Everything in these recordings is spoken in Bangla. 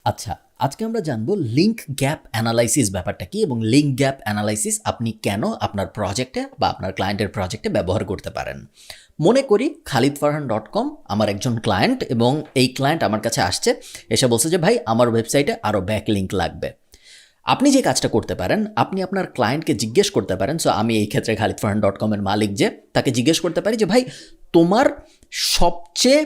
আচ্ছা, আজকে আমরা জানবো লিঙ্ক গ্যাপ অ্যানালাইসিস ব্যাপারটা কি এবং লিঙ্ক গ্যাপ অ্যানালাইসিস আপনি কেন আপনার প্রজেক্টে বা আপনার ক্লায়েন্টের প্রজেক্টে ব্যবহার করতে পারেন। মনে করি khalidfarhan.com আমার একজন ক্লায়েন্ট এবং এই ক্লায়েন্ট আমার কাছে আসছে, এসে বলছে যে ভাই আমার ওয়েবসাইটে আরও ব্যাক লিঙ্ক লাগবে। আপনি যে কাজটা করতে পারেন, আপনি আপনার ক্লায়েন্টকে জিজ্ঞেস করতে পারেন। সো আমি এই ক্ষেত্রে khalidfarhan.com এর মালিক যে, তাকে জিজ্ঞেস করতে পারি যে ভাই তোমার সবচেয়ে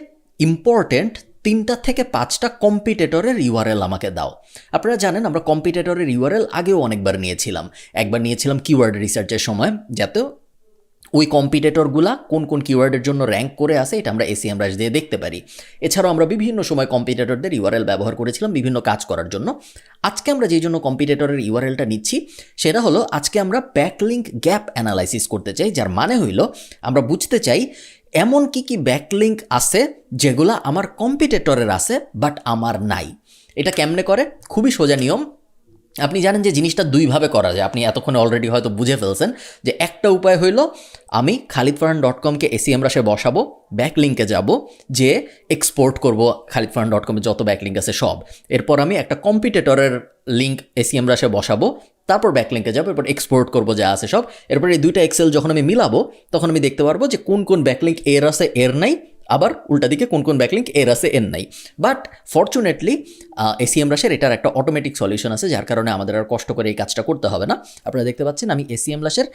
ইম্পর্টেন্ট 3টা থেকে 5টা কম্পিটিটরের ইউআরএল আমাকে দাও। আপনারা জানেন আমরা কম্পিটিটরের ইউআরএল আগেও অনেকবার নিয়েছিলাম। একবার নিয়েছিলাম কিওয়ার্ড রিসার্চের সময়, যাতে ওই কম্পিটিটরগুলা কোন কোন কিওয়ার্ডের জন্য র্যাঙ্ক করে আসে এটা আমরা SEMrush দিয়ে দেখতে পারি। এছাড়াও আমরা বিভিন্ন সময় কম্পিটিটরদের ইউআরএল ব্যবহার করেছিলাম বিভিন্ন কাজ করার জন্য। আজকে আমরা যেই জন্য কম্পিটিটরের ইউআরএলটা নিচ্ছি সেটা হলো আজকে আমরা ব্যাকলিঙ্ক গ্যাপ অ্যানালাইসিস করতে চাই, যার মানে হইল আমরা বুঝতে চাই এমন কি ব্যাকলিঙ্ক আছে যেগুলা আমার কম্পিটিটরের আছে বাট আমার নাই। এটা কেমনে করে? খুবই সোজা নিয়ম। আপনি জানেন যে জিনিসটা দুইভাবে করা যায়, আপনি এতক্ষণে অলরেডি হয়তো বুঝে ফেলছেন যে একটা উপায় হইল আমি khalidfarhan.comকে SEMrush বসাবো, ব্যাকলিঙ্কে যাব, যে এক্সপোর্ট করব khalidfarhan.com যত ব্যাকলিঙ্ক আছে সব। এরপর আমি একটা কম্পিটিটরের লিঙ্ক SEMrush বসাবো, তারপর ব্যাকলিঙ্কে যাবো, এরপর এক্সপোর্ট করবো যা আছে সব। এরপর এই দুইটা এক্সেল যখন আমি মিলাবো তখন আমি দেখতে পারবো যে কোন কোন ব্যাকলিঙ্ক এর আছে এর নাই, আবার উল্টা দিকে কোন কোন ব্যাকলিঙ্ক এর আছে এর নাই। বাট ফরচুনেটলি SEMrush'ের এটার একটা অটোমেটিক সলিউশন আছে, যার কারণে আমাদের আর কষ্ট করে এই কাজটা করতে হবে না। আপনারা দেখতে পাচ্ছেন আমি SEMrush'ের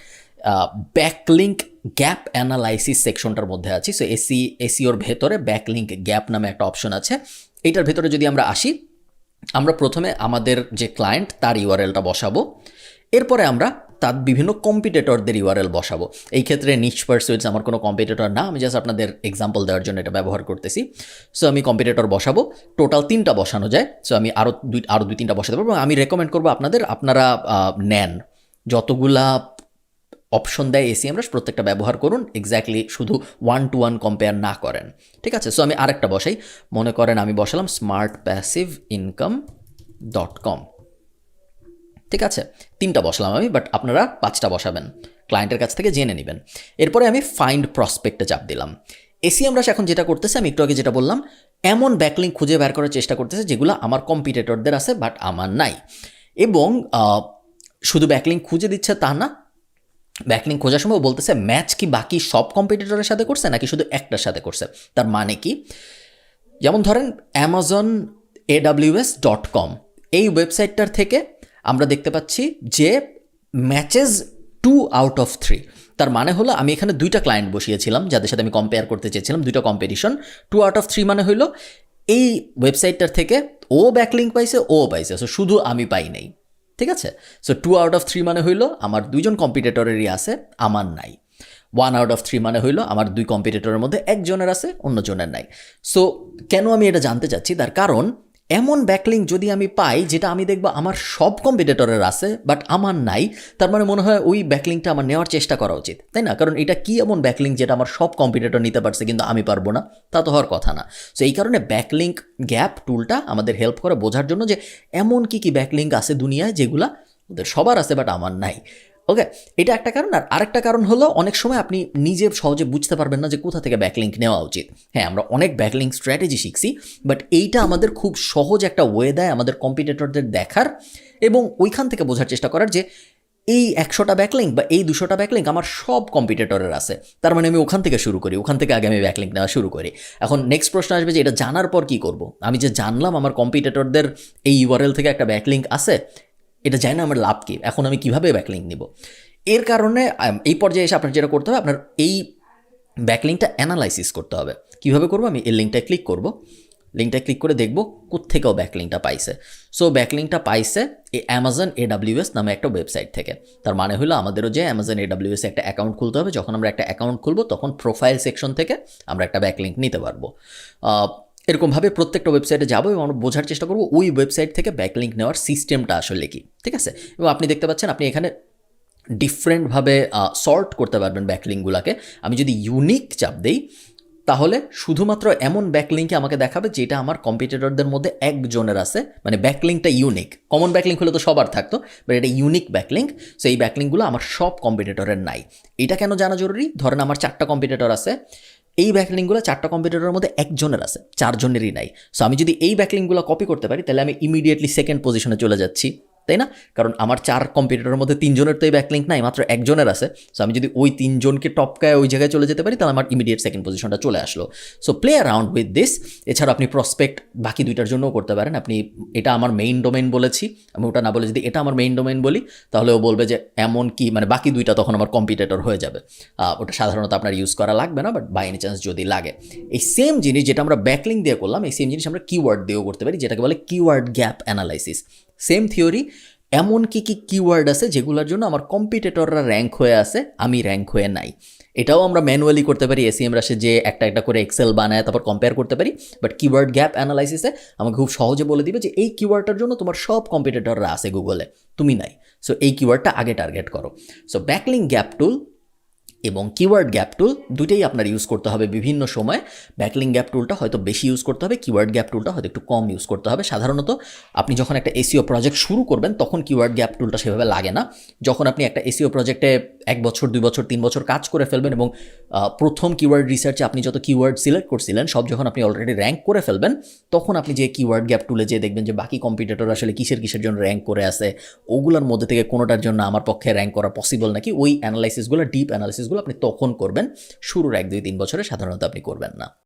ব্যাকলিঙ্ক গ্যাপ অ্যানালাইসিস সেকশনটার মধ্যে আছি। সো SEOর ভেতরে ব্যাকলিঙ্ক গ্যাপ নামে একটা অপশন আছে। এইটার ভেতরে যদি আমরা আসি, আমরা প্রথমে আমাদের যে ক্লায়েন্ট তার ইউআরএলটা বসাবো, এরপরে আমরা তার বিভিন্ন কম্পিটিটরদের ইউআরএল বসাবো। এই ক্ষেত্রে নিচ পারসুইটস আমার কোনো কম্পিটিটর না, আমি জাস্ট আপনাদের এক্সাম্পল দেওয়ার জন্য এটা ব্যবহার করতেছি। সো আমি কম্পিটিটর বসাবো, টোটাল 3টা বসানো যায়। সো আমি আরও দুই 3টা বসাতে পারবো। আমি রেকমেন্ড করবো আপনারা নেন যতগুলা অপশন দেয় SEMrush প্রত্যেকটা ব্যবহার করুন, এক্স্যাক্টলি শুধু 1-to-1 কম্পেয়ার না করেন, ঠিক আছে? সো আমি আরেকটা বসাই, মনে করেন আমি বসালাম smartpassiveincome.com, ঠিক আছে? 3টা বসালাম আমি, বাট আপনারা 5টা বসাবেন, ক্লায়েন্টের কাছ থেকে জেনে নেবেন। এরপরে আমি ফাইন্ড প্রসপেক্টে চাপ দিলাম। SEMrush এখন যেটা করতেছে, আমি একটু আগে যেটা বললাম, এমন ব্যাকলিঙ্ক খুঁজে বের করার চেষ্টা করতেছে যেগুলো আমার কম্পিটিটরদের আছে বাট আমার নাই। এবং শুধু ব্যাকলিঙ্ক খুঁজে দিচ্ছে তা না, ব্যাকলিঙ্ক খোঁজার সময় বলতেছে ম্যাচ কি বাকি সব কম্পিটিটরের সাথে করছে নাকি শুধু একটার সাথে করছে। তার মানে কি, যেমন ধরেন amazonaws.com এই ওয়েবসাইটটার থেকে আমরা দেখতে পাচ্ছি যে ম্যাচেস 2 out of 3। তার মানে হলো আমি এখানে 2টা ক্লায়েন্ট বসিয়েছিলাম যাদের সাথে আমি কম্পেয়ার করতে চেয়েছিলাম, 2টা কম্পিটিশন। 2 out of 3 মানে হইলো এই ওয়েবসাইটটার থেকে ও ব্যাকলিঙ্ক পাইছে, ও পাইছে, সো শুধু আমি পাই নাই, ঠিক আছে? সো 2 out of 3 মানে হইলো আমার 2জন কম্পিটিটরেরই আছে, আমার নাই। 1 out of 3 মানে হইলো আমার 2 কম্পিটিটরের মধ্যে একজনের আছে, অন্যজনের নাই। সো কেন আমি এটা জানতে চাচ্ছি? তার কারণ এমন ব্যাকলিঙ্ক যদি আমি পাই যেটা আমি দেখব আমার সব কম্পিটিটরের আছে বাট আমার নাই, তার মানে মনে হয় ওই ব্যাকলিঙ্কটা আমার নেওয়ার চেষ্টা করা উচিত, তাই না? কারণ এটা কি এমন ব্যাকলিঙ্ক যেটা আমার সব কম্পিটিটর নিতে পারছে কিন্তু আমি পারবো না? তা তো হওয়ার কথা না। সো এই কারণে ব্যাকলিঙ্ক গ্যাপ টুলটা আমাদের হেল্প করে বোঝার জন্য যে এমন কি ব্যাকলিঙ্ক আছে দুনিয়ায় যেগুলা ওদের সবার আছে বাট আমার নাই। ওকে, এটা একটা কারণ। আর আরেকটা কারণ হলো অনেক সময় আপনি নিজে সহজে বুঝতে পারবেন না যে কোথা থেকে ব্যাকলিঙ্ক নেওয়া উচিত। হ্যাঁ, আমরা অনেক ব্যাকলিঙ্ক স্ট্র্যাটেজি শিখছি, বাট এইটা আমাদের খুব সহজ একটা ওয়ে দেয় আমাদের কম্পিটিটরদের দেখার এবং ওইখান থেকে বোঝার চেষ্টা করার যে এই 100টা ব্যাকলিঙ্ক বা এই 200টা ব্যাকলিঙ্ক আমার সব কম্পিটিটরের আছে। তার মানে আমি ওখান থেকে শুরু করি, ওখান থেকে আগে আমি ব্যাকলিঙ্ক নেওয়া শুরু করি। এখন নেক্সট প্রশ্ন আসবে যে এটা জানার পর কি করব? আমি যে জানলাম আমার কম্পিটিটরদের এই ইউআরএল থেকে একটা ব্যাকলিঙ্ক আছে, এটা জানি না আমার লাভ কি, এখন আমি কিভাবে ব্যাকলিঙ্ক নিব? এর কারণে এই পর্যায়ে এসে আপনার যেটা করতে হবে, আপনার এই ব্যাকলিঙ্কটা অ্যানালাইসিস করতে হবে। কিভাবে করব? আমি এই লিঙ্কটায় ক্লিক করব, লিঙ্কটায় ক্লিক করে দেখব কোত্থেকেও ব্যাকলিঙ্কটা পাইছে। সো ব্যাকলিঙ্কটা পাইছে এই Amazon AWS নামে একটা ওয়েবসাইট থেকে। তার মানে হলো আমাদেরও যে Amazon AWS একটা অ্যাকাউন্ট খুলতে হবে। যখন আমরা একটা অ্যাকাউন্ট খুলবো তখন প্রোফাইল সেকশন থেকে আমরা একটা ব্যাকলিঙ্ক নিতে পারবো। এরকমভাবে প্রত্যেকটা ওয়েবসাইটে যাবো এবং আমরা বোঝার চেষ্টা করবো ওই ওয়েবসাইট থেকে ব্যাকলিঙ্ক নেওয়ার সিস্টেমটা আসলে কি, ঠিক আছে? এবং আপনি দেখতে পাচ্ছেন আপনি এখানে ডিফারেন্টভাবে সর্ট করতে পারবেন ব্যাকলিঙ্কগুলোকে। আমি যদি ইউনিক চাপ দেই তাহলে শুধুমাত্র এমন ব্যাকলিঙ্কই আমাকে দেখাবে যেটা আমার কম্পিটিটরদের মধ্যে একজনের আছে, মানে ব্যাকলিঙ্কটা ইউনিক। কমন ব্যাকলিঙ্ক হলে তো সবার থাকতো, বাট এটা ইউনিক ব্যাকলিঙ্ক। সো এই ব্যাকলিঙ্কগুলো আমার সব কম্পিটিটরের নাই। এটা কেন জানা জরুরি? ধরেন আমার 4টা কম্পিটিটর আছে, এই ব্যাকলিঙ্কগুলো 4টা কম্পিউটারের মধ্যে একজনের আছে, 4 জনেরই নাই। সো আমি যদি এই ব্যাকলিঙ্কগুলো কপি করতে পারি তাহলে আমি ইমিডিয়েটলি সেকেন্ড পজিশনে চলে যাচ্ছি, তাই না? কারণ আমার 4 কম্পিউটারের মধ্যে 3 জনের তো এই ব্যাকলিঙ্ক নাই, মাত্র একজনের আছে। সো আমি যদি ওই 3 জনকে টপকায় ওই জায়গায় চলে যেতে পারি তাহলে আমার ইমিডিয়েট সেকেন্ড পজিশনটা চলে আসলো। So play around with this. এছাড়া আপনি প্রসপেক্ট বাকি 2টার জন্যও করতে পারেন। আপনি এটা আমার মেইন ডোমেইন বলেছি, আমি ওটা না বলে যদি এটা আমার মেইন ডোমেইন বলি তাহলে ও বলবে যে এমন কি, মানে বাকি 2টা তখন আমার কম্পিটিটর হয়ে যাবে। ওটা সাধারণত আপনার ইউজ করা লাগবে না, বাট বাই এনি চান্স যদি লাগে। এই সেম জিনিস যেটা আমরা ব্যাকলিঙ্ক দিয়ে করলাম, এই সেম জিনিস আমরা কিওয়ার্ড দিয়েও করতে পারি, যেটাকে বলে keyword gap analysis. Same theory. এমন কি কি কিওয়ার্ড আছে যেগুলোর জন্য আমার কম্পিটিটররা র্যাঙ্ক হয়ে আছে, আমি র্যাঙ্ক হয়ে নাই। এটাও আমরা ম্যানুয়ালি করতে পারি, এসিএম রাশে যে একটা একটা করে এক্সেল বানায় তারপর কম্পেয়ার করতে পারি। বাট কিওয়ার্ড গ্যাপ অ্যানালাইসিসে আমাকে খুব সহজে বলে দিবে যে এই কিওয়ার্ডটার জন্য তোমার সব কম্পিটিটররা আছে গুগলে, তুমি নাই। সো এই কিওয়ার্ডটা আগে টার্গেট করো। সো ব্যাকলিঙ্ক গ্যাপ টুল এবং কিওয়ার্ড গ্যাপ টুল দুইটাই আপনার ইউজ করতে হবে বিভিন্ন সময়। ব্যাকলিঙ্ক গ্যাপ টুলটা হয়তো বেশি ইউজ করতে হবে, কিওয়ার্ড গ্যাপ টুলটা হয়তো একটু কম ইউজ করতে হবে। সাধারণত আপনি যখন একটা এসইও প্রজেক্ট শুরু করবেন তখন কিওয়ার্ড গ্যাপ টুলটা সেভাবে লাগে না। যখন আপনি একটা এসইও প্রজেক্টে 1 বছর 2 বছর 3 বছর কাজ করে ফেলবেন এবং প্রথম কিওয়ার্ড রিসার্চে আপনি যত কিওয়ার্ড সিলেক্ট করছিলেন সব যখন আপনি অলরেডি র্যাঙ্ক করে ফেলবেন, তখন আপনি যে কিওয়ার্ড গ্যাপ টুলে যে দেখবেন যে বাকি কম্পিটিটর আসলে কিসের জন্য র্যাঙ্ক করে আছে, ওগুলোর মধ্যে থেকে কোনোটার জন্য আমার পক্ষে র্যাঙ্ক করা পসিবল নাকি, ওই অ্যানালাইসিসগুলো, ডিপ অ্যানালাইসিসগুলো আপনি তখন করবেন। শুরুর 1 2 3 বছরে সাধারণত আপনি করবেন না।